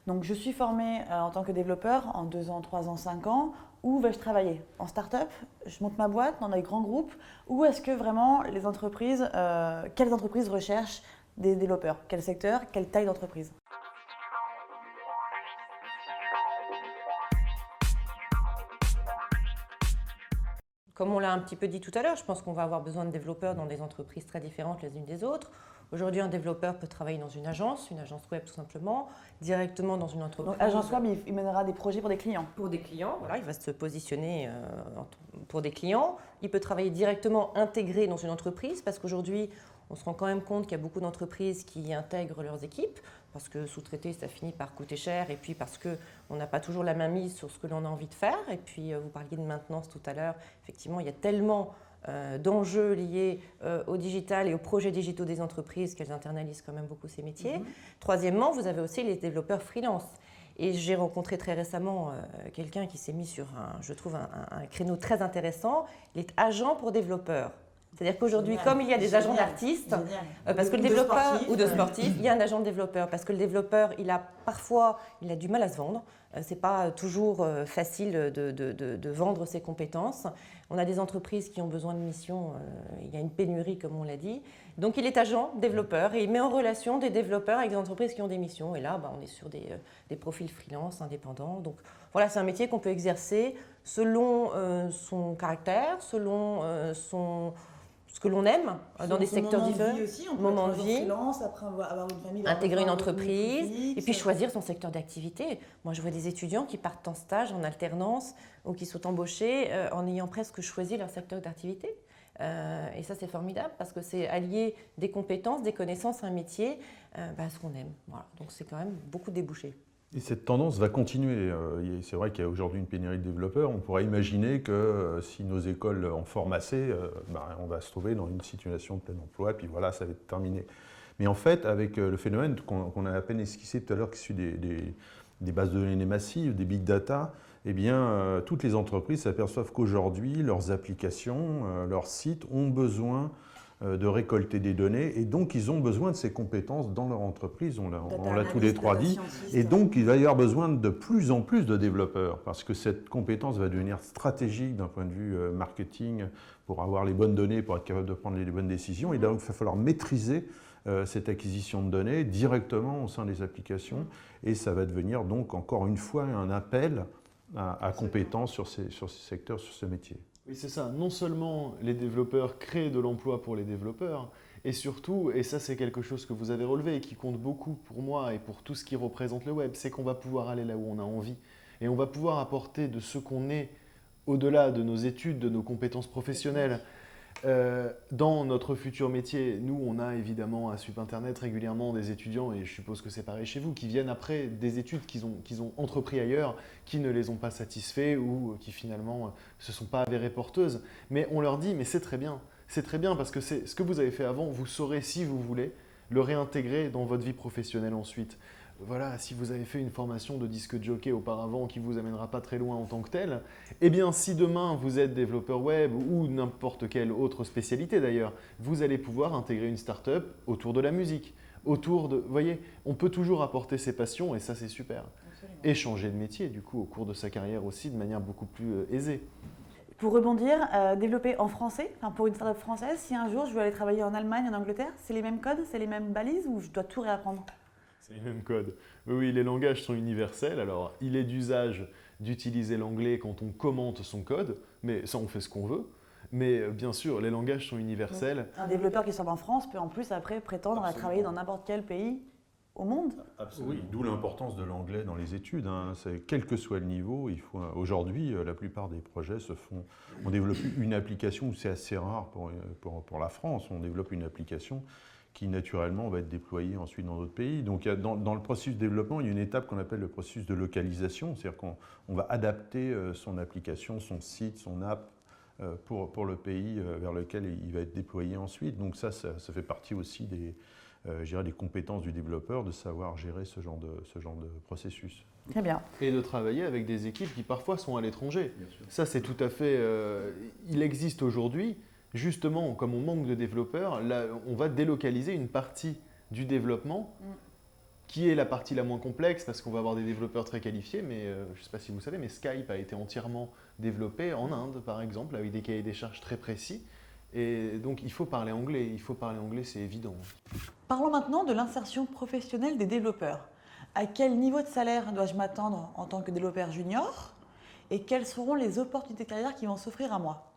Donc je suis formée en tant que développeur en 2 ans, 3 ans, 5 ans. Où vais-je travailler? En start-up? Je monte ma boîte dans des grands groupes? Ou est-ce que vraiment les entreprises, quelles entreprises recherchent des développeurs? Quel secteur? Quelle taille d'entreprise? Comme on l'a un petit peu dit tout à l'heure, je pense qu'on va avoir besoin de développeurs dans des entreprises très différentes les unes des autres. Aujourd'hui, un développeur peut travailler dans une agence web tout simplement, directement dans une entreprise. Donc agence web, il mènera des projets pour des clients. Pour des clients, voilà, il va se positionner pour des clients. Il peut travailler directement intégré dans une entreprise parce qu'aujourd'hui, on se rend quand même compte qu'il y a beaucoup d'entreprises qui intègrent leurs équipes parce que sous-traiter, ça finit par coûter cher et puis parce qu'on n'a pas toujours la main mise sur ce que l'on a envie de faire. Et puis, vous parliez de maintenance tout à l'heure. Effectivement, il y a tellement d'enjeux liés au digital et aux projets digitaux des entreprises qu'elles internalisent quand même beaucoup ces métiers. Troisièmement, vous avez aussi les développeurs freelance. Et j'ai rencontré très récemment quelqu'un qui s'est mis sur, je trouve, un créneau très intéressant. Il est agent pour développeurs. C'est-à-dire qu'aujourd'hui, comme il y a des agents d'artistes, parce que le développeur ou de sportifs, il y a un agent de développeur. Parce que le développeur, il a du mal à se vendre. C'est pas toujours facile de vendre ses compétences. On a des entreprises qui ont besoin de missions. Il y a une pénurie, comme on l'a dit. Donc, il est agent développeur et il met en relation des développeurs avec des entreprises qui ont des missions. Et là, on est sur des profils freelance, indépendants. Donc, voilà, c'est un métier qu'on peut exercer selon son caractère, selon ce que l'on aime dans des secteurs différents. Moment de vie, freelance, après avoir une famille, intégrer une entreprise et puis choisir son secteur d'activité. Moi, je vois des étudiants qui partent en stage, en alternance ou qui sont embauchés en ayant presque choisi leur secteur d'activité. Et ça, c'est formidable parce que c'est allier des compétences, des connaissances, un métier à ce qu'on aime. Voilà. Donc, c'est quand même beaucoup de débouchés. Et cette tendance va continuer. C'est vrai qu'il y a aujourd'hui une pénurie de développeurs. On pourrait imaginer que si nos écoles en forment assez, on va se trouver dans une situation de plein emploi, et puis voilà, ça va être terminé. Mais en fait, avec le phénomène qu'on a à peine esquissé tout à l'heure, qui est issu des bases de données massives, des big data, eh bien, toutes les entreprises s'aperçoivent qu'aujourd'hui, leurs applications, leurs sites ont besoin de récolter des données et donc ils ont besoin de ces compétences dans leur entreprise, on l'a tous les trois dit, et donc il va y avoir besoin de plus en plus de développeurs parce que cette compétence va devenir stratégique d'un point de vue marketing pour avoir les bonnes données, pour être capable de prendre les bonnes décisions, et donc il va falloir maîtriser cette acquisition de données directement au sein des applications et ça va devenir donc encore une fois un appel à compétences sur ces secteurs, sur ce métier. Oui, c'est ça. Non seulement les développeurs créent de l'emploi pour les développeurs, et surtout, et ça c'est quelque chose que vous avez relevé et qui compte beaucoup pour moi et pour tout ce qui représente le web, c'est qu'on va pouvoir aller là où on a envie. Et on va pouvoir apporter de ce qu'on est au-delà de nos études, de nos compétences professionnelles. Dans notre futur métier, nous, on a évidemment à Sup Internet régulièrement des étudiants, et je suppose que c'est pareil chez vous, qui viennent après des études qu'ils ont entrepris ailleurs, qui ne les ont pas satisfaits ou qui finalement se sont pas avérées porteuses. Mais on leur dit, mais c'est très bien parce que c'est ce que vous avez fait avant, vous saurez si vous voulez le réintégrer dans votre vie professionnelle ensuite. Voilà, si vous avez fait une formation de disque jockey auparavant qui ne vous amènera pas très loin en tant que tel, eh bien si demain vous êtes développeur web ou n'importe quelle autre spécialité d'ailleurs, vous allez pouvoir intégrer une start-up autour de la musique, autour de… Vous voyez, on peut toujours apporter ses passions et ça c'est super. Absolument. Et changer de métier du coup au cours de sa carrière aussi de manière beaucoup plus aisée. Pour rebondir, développer en français, pour une start-up française, si un jour je veux aller travailler en Allemagne, en Angleterre, c'est les mêmes codes, c'est les mêmes balises ou je dois tout réapprendre? C'est les mêmes codes. Oui, les langages sont universels. Alors, il est d'usage d'utiliser l'anglais quand on commente son code, mais ça, on fait ce qu'on veut. Mais bien sûr, les langages sont universels. Un développeur qui sort en France peut en plus après prétendre à travailler dans n'importe quel pays au monde. Absolument. Oui, d'où l'importance de l'anglais dans les études. Quel que soit le niveau, aujourd'hui, la plupart des projets on développe une application, c'est assez rare pour la France, on développe une application qui naturellement va être déployé ensuite dans d'autres pays. Donc dans le processus de développement, il y a une étape qu'on appelle le processus de localisation, c'est-à-dire qu'on va adapter son application, son site, son app pour le pays vers lequel il va être déployé ensuite. Donc ça fait partie aussi des compétences du développeur de savoir gérer ce genre de processus. Très bien. Et de travailler avec des équipes qui parfois sont à l'étranger. Ça c'est tout à fait… il existe aujourd'hui. Justement, comme on manque de développeurs, là, on va délocaliser une partie du développement qui est la partie la moins complexe parce qu'on va avoir des développeurs très qualifiés, mais je ne sais pas si vous savez, mais Skype a été entièrement développé en Inde, par exemple, avec des cahiers des charges très précis. Et donc il faut parler anglais, c'est évident. Parlons maintenant de l'insertion professionnelle des développeurs. À quel niveau de salaire dois-je m'attendre en tant que développeur junior et quelles seront les opportunités de carrière qui vont s'offrir à moi?